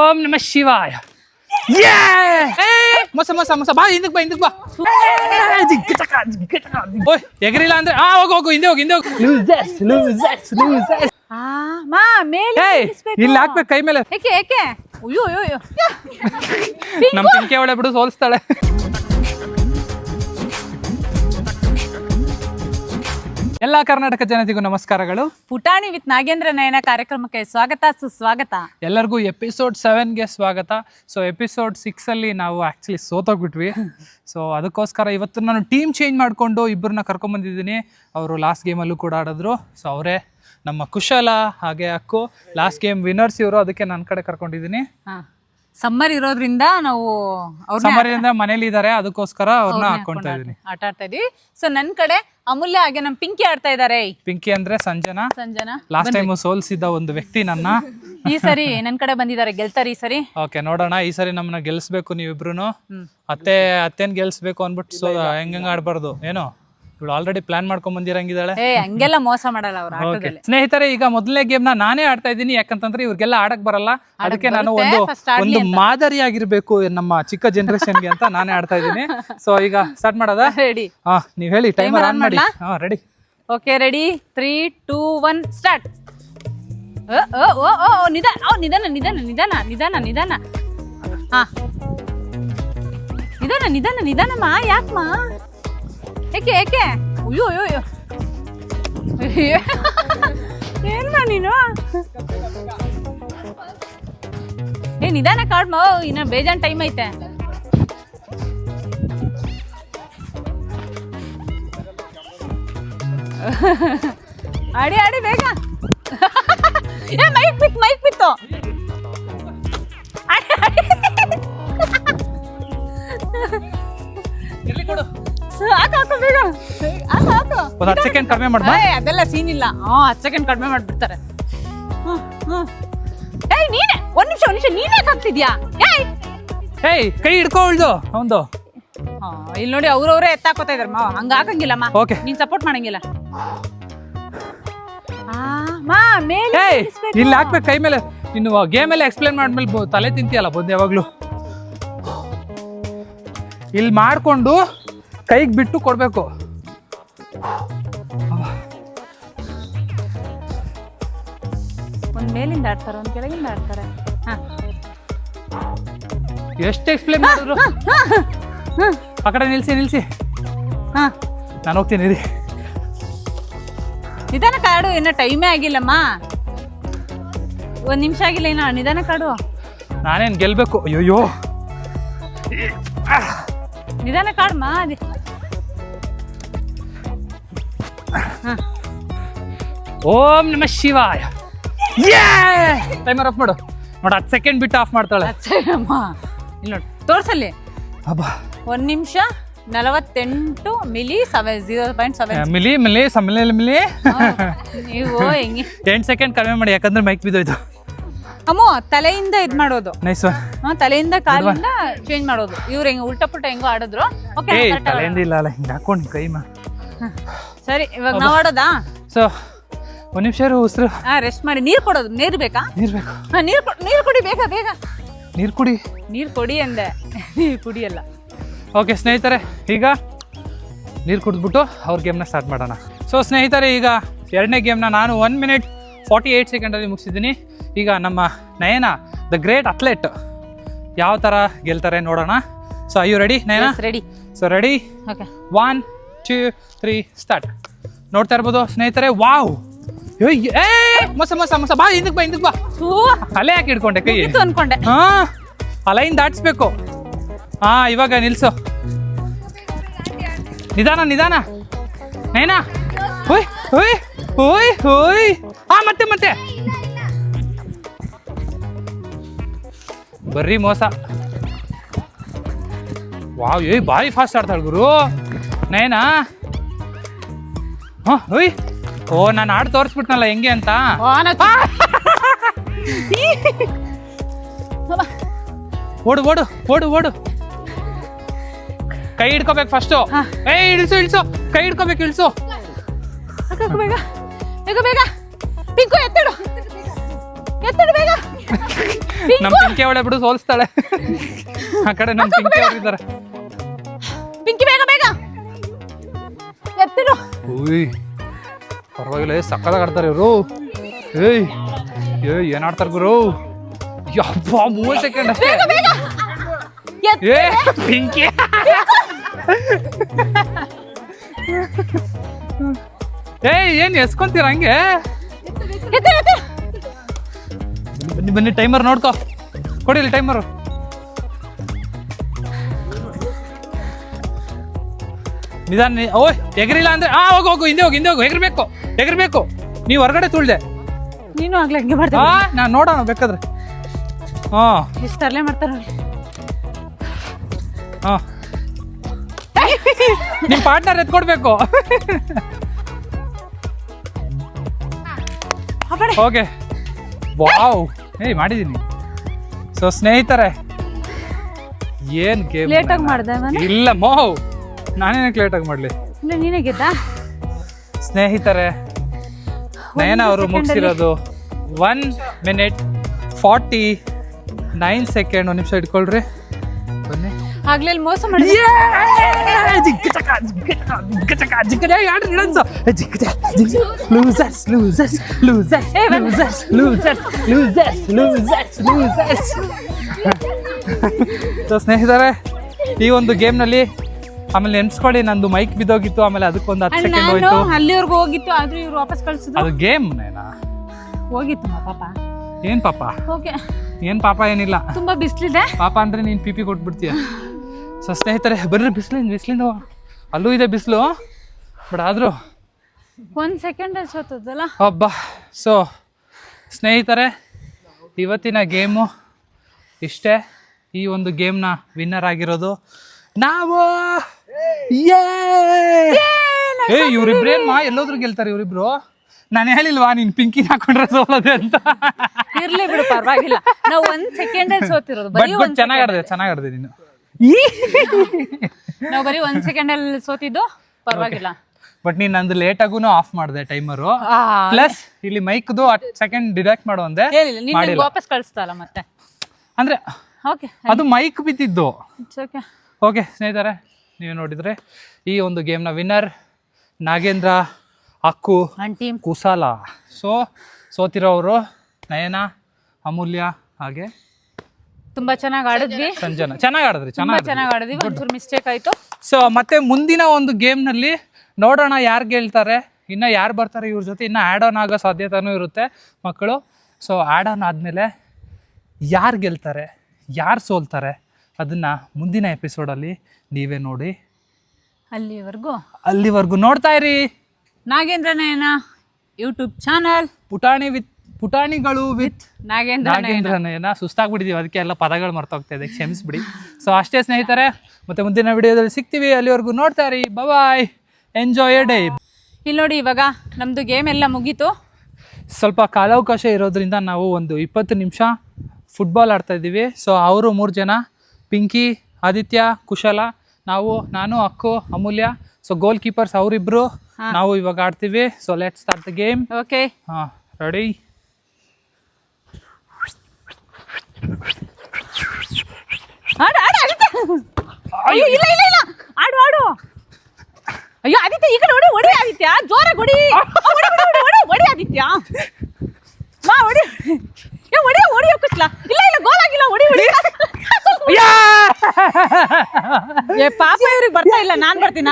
ಓಂ ನಮಃ ಶಿವಾಯ. ಮೊಸ ಮೊಸ ಮೊಸ ಬಾ, ಹಿಂದಕ್ ಬಾ, ಹಿಂದಕ್ ಬಾ. ಓಯ್ ಎಗರಿಲ್ಲ ಅಂದ್ರೆ ಹೋಗು ಹೋಗು, ಹಿಂದೆ ಹೋಗಿ, ಹಿಂದೆ ಹೋಗಿ. ಇಲ್ಲಿ ಹಾಕ್ಬೇಕು ಕೈ ಮೇಲೆ. ನಮ್ ಪಿಂಕಿ ಅವಳೆ ಬಿಡು, ಸೋಲಿಸ್ತಾಳೆ. ಎಲ್ಲಾ ಕರ್ನಾಟಕ ಜನತೆಗೂ ನಮಸ್ಕಾರಗಳು. ಪುಟಾಣಿ ವಿತ್ ನಾಗೇಂದ್ರ ನಯನ ಕಾರ್ಯಕ್ರಮಕ್ಕೆ ಸ್ವಾಗತ, ಸುಸ್ವಾಗತ. ಎಲ್ಲರಿಗೂ ಎಪಿಸೋಡ್ 7ಗೆ ಸ್ವಾಗತ. ಸೊ ಎಪಿಸೋಡ್ 6 ಅಲ್ಲಿ ನಾವು ಆಕ್ಚುಲಿ ಸೋತೋಗ್ಬಿಟ್ವಿ. ಸೊ ಅದಕ್ಕೋಸ್ಕರ ಇವತ್ತು ನಾನು ಟೀಮ್ ಚೇಂಜ್ ಮಾಡಿಕೊಂಡು ಇಬ್ಬರನ್ನ ಕರ್ಕೊಂಡ್ಬಂದಿದ್ದೀನಿ. ಅವರು ಲಾಸ್ಟ್ ಗೇಮಲ್ಲೂ ಕೂಡ ಆಡಿದ್ರು. ಸೊ ಅವರೇ ನಮ್ಮ ಕುಶಲ ಹಾಗೆ ಅಕ್ಕು. ಲಾಸ್ಟ್ ಗೇಮ್ ವಿನ್ನರ್ಸ್ ಇವರು, ಅದಕ್ಕೆ ನನ್ನ ಕಡೆ ಕರ್ಕೊಂಡಿದ್ದೀನಿ. ಸಮ್ಮರ್ ಇರೋದ್ರಿಂದ ನಾವು ಸಮ್ಮರಿಂದ ಮನೇಲಿ ಇದ್ದಾರೆ, ಅದಕ್ಕೋಸ್ಕರ ಅವ್ರನ್ನ ಹಾಕೊಂತಾ ಇದೀನಿ, ಆಟ ಆಡ್ತಾ ಇದೀವಿ. ಸೊ ನನ್ ಕಡೆ ಅಮೂಲ್ಯ ಹಾಗೆ ನಮ್ ಪಿಂಕಿ ಆಡ್ತಾ ಇದಾರೆ. ಪಿಂಕಿ ಅಂದ್ರೆ ಸಂಜನಾ. ಸಂಜನಾ ಲಾಸ್ಟ್ ಟೈಮ್ ಸೋಲ್ಸಿದ್ದ ಒಂದು ವ್ಯಕ್ತಿ ನನ್ನ. ಈ ಸರಿ ನನ್ ಕಡೆ ಬಂದಿದ್ದಾರೆ, ಗೆಲ್ತಾರೆ ಈ ಸರಿ. ಓಕೆ, ನೋಡೋಣ. ಈ ಸರಿ ನಮ್ಮನ್ನ ಗೆಲ್ಸ್ಬೇಕು ನೀವಿಬ್ರು. ಅತ್ತೇನ್ ಗೆಲ್ಸ್ಬೇಕು ಅನ್ಬಿಟ್ಟು ಹೆಂಗ ಆಡ್ಬಾರ್ದು ಏನೋ. ಇವಳು ಆಲ್ರೆಡಿ ಪ್ಲಾನ್ ಮಾಡ್ಕೊಂಡ್ ಬಂದಿರಂಗಿದ್ದಾಳೆ. ಹಂಗೆಲ್ಲ ಮೋಸ ಮಾಡಲ್ಲ ಅವ್ರ ಆಟದಲ್ಲಿ. ಸ್ನೇಹಿತರೆ, ಈಗ ಮೊದಲನೇ ಗೇಮ್ ನಾನೇ ಆಡ್ತಾ ಇದ್ದೀನಿ. ಯಾಕಂತಂದ್ರೆ ಇವ್ರಿಗೆಲ್ಲ ಆಡಕ್ ಬರಲ್ಲ, ಅದಕ್ಕೆ ನಾನು ಒಂದು ಮಾದರಿಯಾಗಿರ್ಬೇಕು ನಮ್ಮ ಚಿಕ್ಕ ಜನರೇಷನ್ಗೆ ಅಂತ ನಾನೇ ಆಡ್ತಾ ಇದ್ದೀನಿ. ಸೊ ಈಗ ಸ್ಟಾರ್ಟ್ ಮಾಡೋದಾ? ರೆಡಿ? ನೀವ್ ಹೇಳಿ, ಟೈಮರ್ ಆನ್ ಮಾಡಿ. ರೆಡಿ? Okay, ready. 3, 2, 1 ಸ್ಟಾರ್ಟ್. ನಿಧಾನ ನಿಧಾನ ನಿಧಾನ ನಿಧಾನ ನಿಧಾನ. ನಿಧಾನ ನಿಧಾನ ನಿಧಾನಮ್ಮ. ಯಾಕಮ್ಮ? ಏಕೆ ಏಕೆ? ಅಯ್ಯೋ ಅಯ್ಯೋ ಅಯ್ಯೋ, ಏನ್ ನೀನು? ನಿಧಾನ ಕಾಡ್ಮ, ಇನ್ನ ಬೇಜಾನ್ ಟೈಮ್ ಐತೆ. ಆಡಿ ಆಡಿ ಬೇಗ. ಮೈಕ್ ಬಿತ್ತು, ಮೈಕ್ ಬಿತ್ತು. ಒಂದು 10 ಸೆಕೆಂಡ್ ಕಡಿಮೆ ಮಾಡ್ಬಾ. ಅದೆಲ್ಲ ಸೀನ್ ಇಲ್ಲ. 10 ಸೆಕೆಂಡ್ ಕಡಿಮೆ ಮಾಡ್ಬಿಡ್ತಾರೆ. ನೀನೆ ಒಂದ್ ನಿಮಿಷ ನೀನೇ ಹಾಕ್ತಿದ್ಯಾ? ಕೈ ಹಿಡ್ಕೊಳ್ಳು ಅವಂದು. ಇಲ್ಲಿ ನೋಡಿ, ಅವ್ರವ್ರೇ ಎತ್ತಾಕೋತಾ ಇದಾರೆ. ಹಂಗ ಹಾಕಂಗಿಲ್ಲಮ್ಮ, ನೀನ್ ಸಪೋರ್ಟ್ ಮಾಡಂಗಿಲ್ಲ. ಇಲ್ಲಿ ಹಾಕ್ಬೇಕು ಕೈ ಮೇಲೆ. ಇನ್ನು ಗೇಮ್ ಎಲ್ಲ ಎಕ್ಸ್ಪ್ಲೇನ್ ಮಾಡ್ಮೇಲೆ ತಲೆ ತಿಂತೀಯಲ್ಲ ಬಂದು ಯಾವಾಗ್ಲೂ. ಇಲ್ಲಿ ಮಾಡ್ಕೊಂಡು ಕೈಗೆ ಬಿಟ್ಟು ಕೊಡ್ಬೇಕು. ಒಂದ್ ಮೇಲಿಂದ ಆಡ್ತಾರೆ, ಒಂದ್ ಕೆಳಗಿಂದ ಆಡ್ತಾರೆ. ಎಷ್ಟು ಎಕ್ಸ್ಪ್ಲೇನ್ ಮಾಡಿದ್ರು. ಆ ಕಡೆ ನಿಲ್ಸಿ ನಿಲ್ಸಿ, ನಾನು ಹೋಗ್ತೀನಿ. ನಿಧಾನ ಕಾಡು, ಇನ್ನ ಟೈಮೇ ಆಗಿಲ್ಲಮ್ಮ. 1 ನಿಮಿಷ ಆಗಿಲ್ಲ ಇನ್ನ. ನಿಧಾನ ಕಾಡು. ನಾನೇನ್ ಗೆಲ್ಬೇಕು? ಅಯ್ಯೋಯ್ಯೋ, ನಿಧಾನ ಕಾಡ್ಮ. ಓಂ ನಮಃ ಶಿವಾಯ. ಟೈಮರ್ ಆಫ್ ಮಾಡು. ನೋಡ, 10 ಸೆಕೆಂಡ್ ಬಿಟ್ಟು ಆಫ್ ಮಾಡ್ತಾಳೆ. ಇಲ್ಲಿ ನೋಡಿ, ತೋರ್ಸಲ್ಲಿ. 1 ನಿಮಿಷ 48 ಮಿಲಿ 0.7 ಮಿಲಿ ಮಿಲಿ ಮಿಲಿ. ನೀವು ಹೆಂಗೆ 10 ಸೆಕೆಂಡ್ ಕಡಿಮೆ ಮಾಡಿ, ಯಾಕಂದ್ರೆ ಮೈಕ್ ಬಿದ್ದೋಯ್ತು. ಅಮ್ಮೋ, ತಲೆಯಿಂದ ಇದ್ ಮಾಡೋದು. ನೈಸ್. ತಲೆಯಿಂದ ಕಾಲಿಂದ ಚೇಂಜ್ ಮಾಡೋದು. ಇವ್ರು ಹೆಂಗ ಉಲ್ಟಾ ಪುಲ್ಟ ಹೆಂಗೋ ಆಡಿದ್ರು. ತಲೆಯಿಂದ ಇಲ್ಲ ಅಲ್ಲ, ಹಿಂಗ ಹಾಕೊಂಡು ಕೈ ಸರಿ, ಇವಾಗ ನಾವ್ ಆಡೋದಾ? ಸೊ 1 ನಿಮಿಷ ಉಸಿರು ರೆಸ್ಟ್ ಮಾಡಿ. ನೀರ್ ಕೊಡೋದು. ನೀರ್ ಬೇಕಾ? ನೀರ್ ಬೇಕು. ನೀರ್ ಕುಡಿ ಬೇಗ ಬೇಗ. ನೀರ್ ಕುಡಿ. ನೀರ್ ಕೊಡಿ ಅಂದೆ, ನೀರ್ ಕುಡಿಯಲ್ಲ. ಓಕೆ ಸ್ನೇಹಿತರೆ, ಈಗ ನೀರು ಕುಡಿದ್ಬಿಟ್ಟು ಅವ್ರ ಗೇಮ್ನ ಸ್ಟಾರ್ಟ್ ಮಾಡೋಣ. ಸೊ ಸ್ನೇಹಿತರೆ, ಈಗ 2ನೇ ಗೇಮ್ನ ನಾನು 1 ಮಿನಿಟ್ 48 ಸೆಕೆಂಡಲ್ಲಿ ಮುಗಿಸಿದ್ದೀನಿ. ಈಗ ನಮ್ಮ ನಯನ, ದ ಗ್ರೇಟ್ ಅಥ್ಲೆಟ್, ಯಾವ ಥರ ಗೆಲ್ತಾರೆ ನೋಡೋಣ. So I you ready Nayana? Ready. So ready? 1, 2, 3 start. ನೋಡ್ತಾ ಇರ್ಬೋದು ಸ್ನೇಹಿತರೆ. ವಾವ್, ಮೊಸ ಮೊಸ ಮೊಸ ಬಾ, ಹಿಂದಕ್ ಬಾ, ಹಿಂದಕ್ ಬಾ. ಅಲೆ ಯಾಕೆ ಹಿಡ್ಕೊಂಡೆ ಕೈ? ಅನ್ಕೊಂಡೆ. ಅಲೈನ್ ದಾಟಿಸ್ಬೇಕು. ಇವಾಗ ನಿಲ್ಸು. ನಿಧಾನ ನಿಧಾನ ನಯನ. ಹೋಯ್ ಹೋಯ್ ಹೋಯ್ ಹೋಯ್. ಮತ್ತೆ ಮತ್ತೆ ಬರ್ರಿ ಮೋಸ. ವಾವ್, ಭಾರಿ ಫಾಸ್ಟ್ ಆಡ್ತಾಳ ಗುರು ನಯನ. ಹೋಯ್. ನಾನು ಆಡ್ ತೋರಿಸ್ಬಿಟ್ನಲ್ಲ ಹೆಂಗೆ ಅಂತ. ಓಡು ಓಡು ಓಡು ಓಡು. ಕೈ ಹಿಡ್ಕೋಬೇಕು ಫಸ್ಟ್. ಇಳಿಸು ಇಳಿಸು, ಕೈ ಹಿಡ್ಕೋಬೇಕು, ಇಳಿಸು. ಬೇಗ ಬೇಗ ಬೇಗ. ಪಿಂಕು ಎತ್ತಿಡು, ಎತ್ತಿಡು ಬೇಗ. ನಮ್ ಪಿಂಕಿ ಅವಳೆ ಬಿಡು ಸೋಲಿಸ್ತಾಳೆ. ಆ ಕಡೆ ನಮ್ ಪಿಂಕಿ ಅವರಿದ್ದಾರೆ. ಪಿಂಕಿ ಬೇಗ ಬೇಗ ಎತ್ತಿರು. ಉಯ್ ಪರವಾಗಿಲ್ಲ, ಸಕ್ಕದಾಗ ಆಡ್ತಾರೆ ಇವರು. ಏಯ್ ಏನ್ ಆಡ್ತಾರ ಗುರು? ಯಪ್ಪ 30 ಸೆಕೆಂಡ್ ಅಷ್ಟೇ. ಏ ಪಿಂಕಿ ಏಯ್ ಏನ್ ಎಸ್ಕೊಂತೀರ ಹಂಗೆ? ಬನ್ನಿ ಬನ್ನಿ, ಟೈಮರ್ ನೋಡ್ಕೊ, ಕೊಡಿಲಿ ಟೈಮರು. ನಿಧಾನ. ಓಯ್ ಎಗರಿಲ್ಲ ಅಂದ್ರೆ ಹೋಗು ಹೋಗು, ಹಿಂದೆ ಹೋಗು ಹಿಂದೆ ಹೋಗು. ಎಗರ್ಬೇಕು ನೀವು ಹೊರಗಡೆ ತುಳ್ದೆ. ನೀನು ಆಗ್ಲೇ ಹಂಗೆ ಮಾಡ್ತಾ. ನಾನ್ ನೋಡೋಣ ಬೇಕಾದ್ರೆ. ಎಷ್ಟು ತರಲೆ ಮಾಡ್ತಾರ. ನಿಮ್ ಪಾರ್ಟ್ನರ್ ಎತ್ಕೊಡ್ಬೇಕು. ಓಕೆ ವಾವ್, ಮಾಡಿದೀನಿ. ಸೊ ಸ್ನೇಹಿತರೆ, ಏನ್ ಗೇಮ್ ಲೇಟಾಗಿ ಮಾಡ್ದೆ ನಾನು. ಇಲ್ಲ ಮೋಹ್, ನಾನೇನಕ್ಕೆ ಲೇಟಾಗಿ ಮಾಡ್ಲಿ? ನೀನೇ ಗೆದ್ದ. ಸ್ನೇಹಿತರೆ, ನಯನ ಅವರು ಮುಗಿಸಿರೋದು 1 minute 49 seconds. 1 ನಿಮಿಷ ಇಟ್ಕೊಳ್ರಿ. ಬನ್ನಿ. ಆಗ್ಲೇ ಮೋಸ ಮಾಡಿ. ಸ್ನೇಹಿತರೆ, ಈ ಒಂದು ಗೇಮ್ನಲ್ಲಿ ಆಮೇಲೆ ನೆನ್ಸ್ಕೊಳ್ಳಿ, ನಂದು ಮೈಕ್ ಬಿದ್ದೋಗಿತ್ತು. ಆಮೇಲೆ ಅದಕ್ಕೊಂದು 10 ಸೆಕೆಂಡ್ ಹೋಯ್ತು. ಅಲ್ಲಿವರೆಗೂ ಹೋಗಿತ್ತು, ಆದ್ರೂ ಇವ್ರು ವಾಪಸ್ ಕಳ್ಸಿದ್ರು. ಅದು ಗೇಮ್ ನೇನಾ ಹೋಗಿತ್ತು ಪಾಪ. ಏನ್ ಪಾಪ? ಓಕೆ, ಏನ್ ಪಾಪ ಏನಿಲ್ಲ. ತುಂಬಾ ಬಿಸಿಲಿದೆ. ಪಾಪ ಅಂದ್ರೆ ನೀನ್ ಪಿಪಿ ಕೊಟ್ಬಿಡ್ತೀಯ. ಸೊ ಸ್ನೇಹಿತರೆ, ಬರ್ರಿ, ಬಿಸಿಲಿಂದ ಅಲ್ಲೂ ಇದೆ ಬಿಸಿಲು, ಬಟ್ ಆದ್ರೂ 1 ಸೆಕೆಂಡ್ ಸೋತದಲ್ಲ. ಹಬ್ಬ. ಸೊ ಸ್ನೇಹಿತರೆ, ಇವತ್ತಿನ ಗೇಮು ಇಷ್ಟೇ. ಈ ಒಂದು ಗೇಮ್ನ ವಿನ್ನರ್ ಆಗಿರೋದು ನಾವು. ಇವ್ರಿಬ್ರೇನ್ ಎಲ್ಲೋದ್ರು ಗೆಲ್ತಾರೆ ಇವ್ರಿಬ್ರು. ನಾನು ಹೇಳಿಲ್ವಾ ನೀನ್ ಪಿಂಕಿ ಹಾಕೊಂಡ್ರೆ ಸೋಲದೆ ಅಂತ? ಇರ್ಲಿ ಬಿಡು, ಪರವಾಗಿಲ್ಲ. ನಾವು 1 ಸೆಕೆಂಡ್ ಸೋತಿರೋದು. ಬಟ್ ಚೆನ್ನಾಗಾಡ್ದೆ ನೀನು. ನಾವು ಬರೀ 1 ಸೆಕೆಂಡ್ ಅಲ್ಲಿ ಸೋತಿದ್ದು, ಪರವಾಗಿಲ್ಲ. ಬಟ್ ನೀನ್ ನಂದು ಲೇಟ್ ಆಗೂ ಆಫ್ ಮಾಡಿದೆ ಟೈಮರು. ಪ್ಲಸ್ ಇಲ್ಲಿ ಮೈಕ್ದು 10 ಸೆಕೆಂಡ್ ಡಿಡಕ್ಟ್ ಮಾಡು ಅಂದೆ, ನೀನು ವಾಪಸ್ ಕಳಿಸ್ತಲ್ಲ ಮತ್ತೆ. ಅಂದ್ರೆ ಓಕೆ, ಅದು ಮೈಕ್ ಬಿದ್ದಿದ್ದು. ಓಕೆ ಓಕೆ ಸ್ನೇಹಿತರೆ, ನೀವು ನೋಡಿದ್ರೆ ಈ ಒಂದು ಗೇಮ್ನ ವಿನ್ನರ್ ನಾಗೇಂದ್ರ, ಅಕ್ಕು, ಕುಸಾಲ. ಸೊ ಸೋತಿರೋರು ನಯನ, ಅಮೂಲ್ಯ, ಹಾಗೆ ತುಂಬಾ ಚೆನ್ನಾಗಿ ಆಡಿದ್ವಿ. ಸಂಜನಾ ಚೆನ್ನಾಗಿ ಆಡಿದ್ವಿ. ಒಂಚೂರು ಮಿಸ್ಟೇಕ್ ಆಯ್ತು. ಸೊ ಮತ್ತೆ ಮುಂದಿನ ಒಂದು ಗೇಮ್ನಲ್ಲಿ ನೋಡೋಣ ಯಾರು ಗೆಲ್ತಾರೆ, ಇನ್ನು ಯಾರು ಬರ್ತಾರೆ ಇವ್ರ ಜೊತೆ. ಇನ್ನು ಆ್ಯಡ್ ಆನ್ ಆಗೋ ಸಾಧ್ಯತೆನೂ ಇರುತ್ತೆ ಮಕ್ಕಳು. ಸೊ ಆ್ಯಡ್ ಆನ್ ಆದಮೇಲೆ ಯಾರು ಗೆಲ್ತಾರೆ, ಯಾರು ಸೋಲ್ತಾರೆ, ಅದನ್ನು ಮುಂದಿನ ಎಪಿಸೋಡಲ್ಲಿ ನೀವೇ ನೋಡಿ. ಅಲ್ಲಿವರೆಗೂ ನೋಡ್ತಾ ಇರಿ ನಾಗೇಂದ್ರ ನಯನ YouTube channel. Putanigalu with Nagendra ನಯನ. ಸುಸ್ತಾಗ್ಬಿಟ್ಟಿದೀವಿ, ಅದಕ್ಕೆ ಎಲ್ಲ ಪದಗಳು ಮರ್ತೋಗ್ತಾ ಇದೆ, ಕ್ಷಮಿಸ್ಬಿಡಿ. ಸೊ ಅಷ್ಟೇ ಸ್ನೇಹಿತರೆ, ಮತ್ತೆ ಮುಂದಿನ ವಿಡಿಯೋದಲ್ಲಿ ಸಿಗ್ತೀವಿ. ಅಲ್ಲಿವರೆಗೂ ನೋಡ್ತಾ ಇರಿ. ಬಾಯ್, ಎಂಜಾಯ್ ಯರ್ ಡೇ. ಇಲ್ಲಿ ನೋಡಿ, ಇವಾಗ ನಮ್ದು ಗೇಮ್ ಎಲ್ಲ ಮುಗೀತು. ಸ್ವಲ್ಪ ಕಾಲಾವಕಾಶ ಇರೋದ್ರಿಂದ ನಾವು ಒಂದು 20 ನಿಮಿಷ ಫುಟ್ಬಾಲ್ ಆಡ್ತಾ ಇದ್ದೀವಿ. ಸೊ ಅವರು 3 ಜನ, ಪಿಂಕಿ, ಆದಿತ್ಯ, ಕುಶಲ, ನಾನು, ಅಕ್ಕು, ಅಮೂಲ್ಯ. ಸೊ ಗೋಲ್ ಕೀಪರ್ಸ್ ಅವರಿಬ್ರು, ನಾವು ಇವಾಗ ಆಡ್ತೀವಿ. So let's start the game. Okay, ready? ಆಡು. ಅಯ್ಯೋ ಆದಿತ್ಯ, ಈ ಕಡೆ ಹೊಡಿ ಆದಿತ್ಯ, ಜೋರಾಗಿ ಹೊಡಿ. ಹೊಡಿ ಆದಿತ್ಯ, ಹೊಡಿ ಕುಸ್ಲ. ಇಲ್ಲ ಗೋಲ್ ಆಗಿಲ್ಲ, ಹೊಡಿ. ಪಾಪ ಇವ್ರಿಗೆ ಬರ್ತಾ ಇಲ್ಲ. ನಾನ್ ಬರ್ತೀನಿ.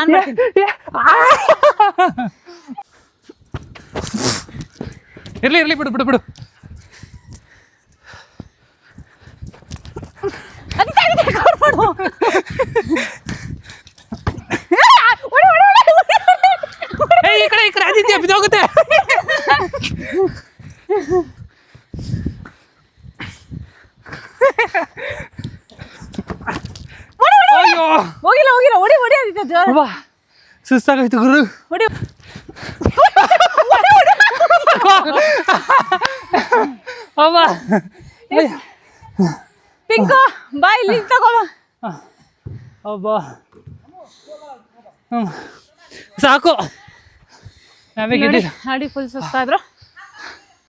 ಇರ್ಲಿ ಬಿಡು. ಈ ಕಡೆ ಆದಿತ್ಯ ಬಿದ್ದೋಗುತ್ತೆ. ಹೋಗಿಲ್ಲ. ಹೊಡಿ ಆದಿತ್ಯ, ಜೋರ. ಸುಸ್ತಾಗೋಯ್ತು ಗುರು. ಹೊಡಿ. ಪಿಂಕು ಬಾ, ಇಲ್ಲಿ ತಗೋಬ. ಸಾಕು. ಆಡಿ ಫುಲ್ ಸುಸ್ತಾದ್ರು.